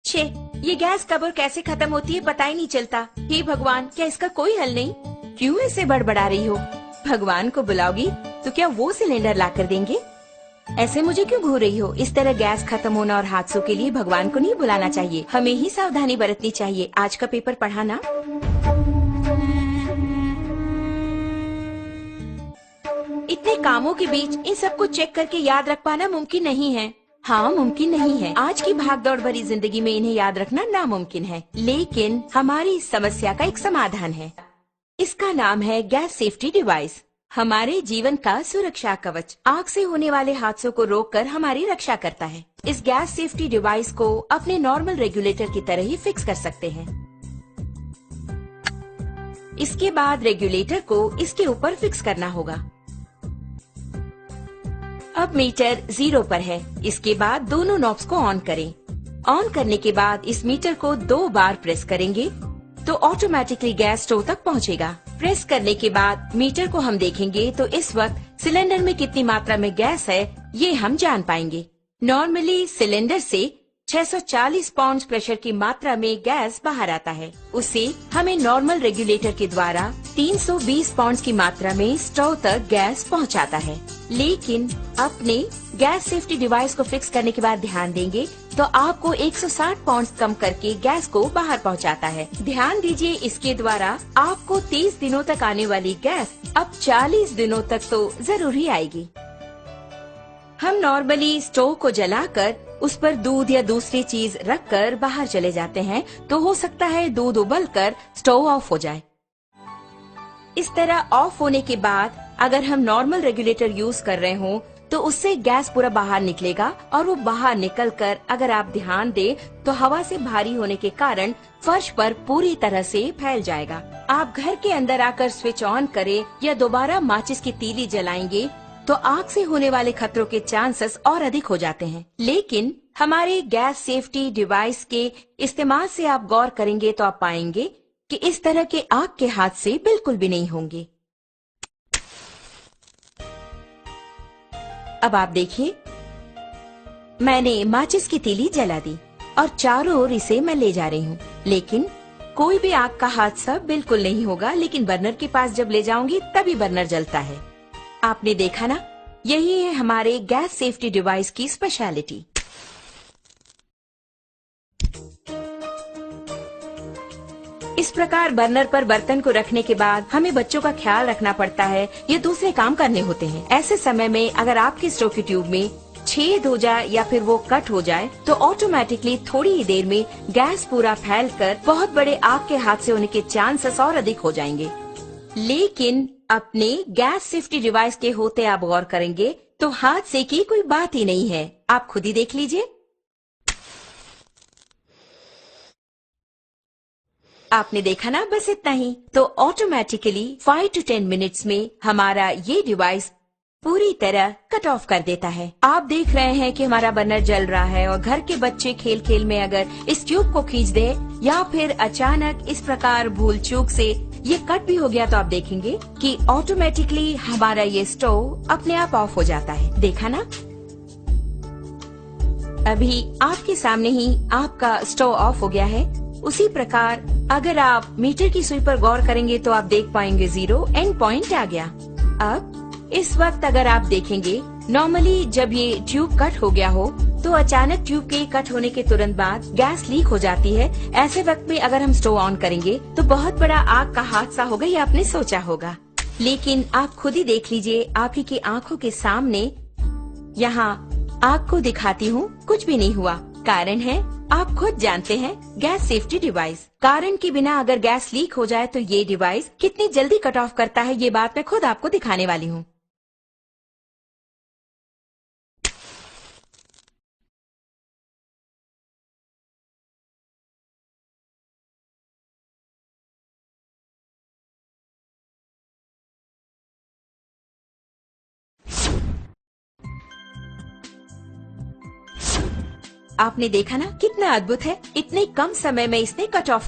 छे, ये गैस कब और कैसे खत्म होती है पता ही नहीं चलता। हे भगवान, क्या इसका कोई हल नहीं? क्यों ऐसे बड़बड़ा रही हो? भगवान को बुलाओगी तो क्या वो सिलेंडर ला कर देंगे? ऐसे मुझे क्यों घूर रही हो? इस तरह गैस खत्म होना और हादसों के लिए भगवान को नहीं बुलाना चाहिए, हमें ही सावधानी बरतनी चाहिए। आज का पेपर पढ़ा ना? इतने कामों के बीच इन सबको चेक करके याद रख पाना मुमकिन नहीं है। हाँ, मुमकिन नहीं है। आज की भागदौड़ भरी जिंदगी में इन्हें याद रखना नामुमकिन है, लेकिन हमारी इस समस्या का एक समाधान है। इसका नाम है गैस सेफ्टी डिवाइस। हमारे जीवन का सुरक्षा कवच आग से होने वाले हादसों को रोककर हमारी रक्षा करता है। इस गैस सेफ्टी डिवाइस को अपने नॉर्मल रेगुलेटर की तरह ही फिक्स कर सकते हैं। इसके बाद रेगुलेटर को इसके ऊपर फिक्स करना होगा। अब मीटर 0 पर है। इसके बाद दोनों नॉब्स को ऑन करें। ऑन करने के बाद इस मीटर को 2 बार प्रेस करेंगे तो ऑटोमेटिकली गैस स्टोव तक पहुंचेगा। प्रेस करने के बाद मीटर को हम देखेंगे तो इस वक्त सिलेंडर में कितनी मात्रा में गैस है ये हम जान पाएंगे। नॉर्मली सिलेंडर से 640 पाउंड प्रेशर की मात्रा में गैस बाहर आता है। उसे हमें नॉर्मल रेगुलेटर के द्वारा 320 पाउंड की मात्रा में स्टोव तक गैस पहुंचाता है। लेकिन अपने गैस सेफ्टी डिवाइस को फिक्स करने के बाद ध्यान देंगे तो आपको 160 पाउंड कम करके गैस को बाहर पहुंचाता है। ध्यान दीजिए, इसके द्वारा आपको 30 दिनों तक आने वाली गैस अब 40 दिनों तक तो जरूर ही आएगी। हम नॉर्मली स्टोव को जलाकर उस पर दूध या दूसरी चीज रखकर बाहर चले जाते हैं तो हो सकता है दूध उबलकर स्टोव ऑफ हो जाए। इस तरह ऑफ होने के बाद अगर हम नॉर्मल रेगुलेटर यूज कर रहे हों तो उससे गैस पूरा बाहर निकलेगा और वो बाहर निकलकर अगर आप ध्यान दें तो हवा से भारी होने के कारण फर्श पर पूरी तरह से फैल जाएगा। आप घर के अंदर आकर स्विच ऑन करें या दोबारा माचिस की तीली जलाएंगे तो आग से होने वाले खतरों के चांसेस और अधिक हो जाते हैं। लेकिन हमारे गैस सेफ्टी डिवाइस के इस्तेमाल से आप गौर करेंगे तो आप पाएंगे कि इस तरह के आग के हादसे बिल्कुल भी नहीं होंगे। अब आप देखिए, मैंने माचिस की तीली जला दी और चारों ओर इसे मैं ले जा रही हूँ, लेकिन कोई भी आग का हादसा बिल्कुल नहीं होगा। लेकिन बर्नर के पास जब ले जाऊंगी तभी बर्नर जलता है। आपने देखा ना, यही है हमारे गैस सेफ्टी डिवाइस की स्पेशलिटी। इस प्रकार बर्नर पर बर्तन को रखने के बाद हमें बच्चों का ख्याल रखना पड़ता है या दूसरे काम करने होते हैं। ऐसे समय में अगर आपके स्टोव की ट्यूब में छेद हो जाए या फिर वो कट हो जाए तो ऑटोमेटिकली थोड़ी ही देर में गैस पूरा फैलकर बहुत बड़े आग के हादसे होने के चांसेस और अधिक हो जाएंगे। लेकिन अपने गैस सेफ्टी डिवाइस के होते आप गौर करेंगे तो हादसे की कोई बात ही नहीं है। आप खुद ही देख लीजिए। आपने देखा ना, बस इतना ही। तो ऑटोमेटिकली 5 to 10 मिनट्स में हमारा ये डिवाइस पूरी तरह कट ऑफ कर देता है। आप देख रहे हैं कि हमारा बर्नर जल रहा है और घर के बच्चे खेल खेल में अगर इस ट्यूब को खींच दे या फिर अचानक इस प्रकार भूल चूक से ये कट भी हो गया तो आप देखेंगे कि ऑटोमेटिकली हमारा ये स्टोव अपने आप ऑफ हो जाता है। देखा ना, अभी आपके सामने ही आपका स्टोव ऑफ हो गया है। उसी प्रकार अगर आप मीटर की सुई पर गौर करेंगे तो आप देख पाएंगे 0 एंड पॉइंट आ गया। अब इस वक्त अगर आप देखेंगे, नॉर्मली जब ये ट्यूब कट हो गया हो तो अचानक ट्यूब के कट होने के तुरंत बाद गैस लीक हो जाती है। ऐसे वक्त में अगर हम स्टोव ऑन करेंगे तो बहुत बड़ा आग का हादसा होगा, ये आपने सोचा होगा। लेकिन आप खुद ही देख लीजिए, आप ही की आंखों के सामने यहाँ आग को दिखाती हूँ, कुछ भी नहीं हुआ। कारण है, आप खुद जानते हैं, गैस सेफ्टी डिवाइस। कारण के बिना अगर गैस लीक हो जाए तो ये डिवाइस कितनी जल्दी कट ऑफ करता है, ये बात मैं खुद आपको दिखाने वाली हूँ। आपने देखा ना, कितना अद्भुत है। इतने कम समय में इसने कट ऑफ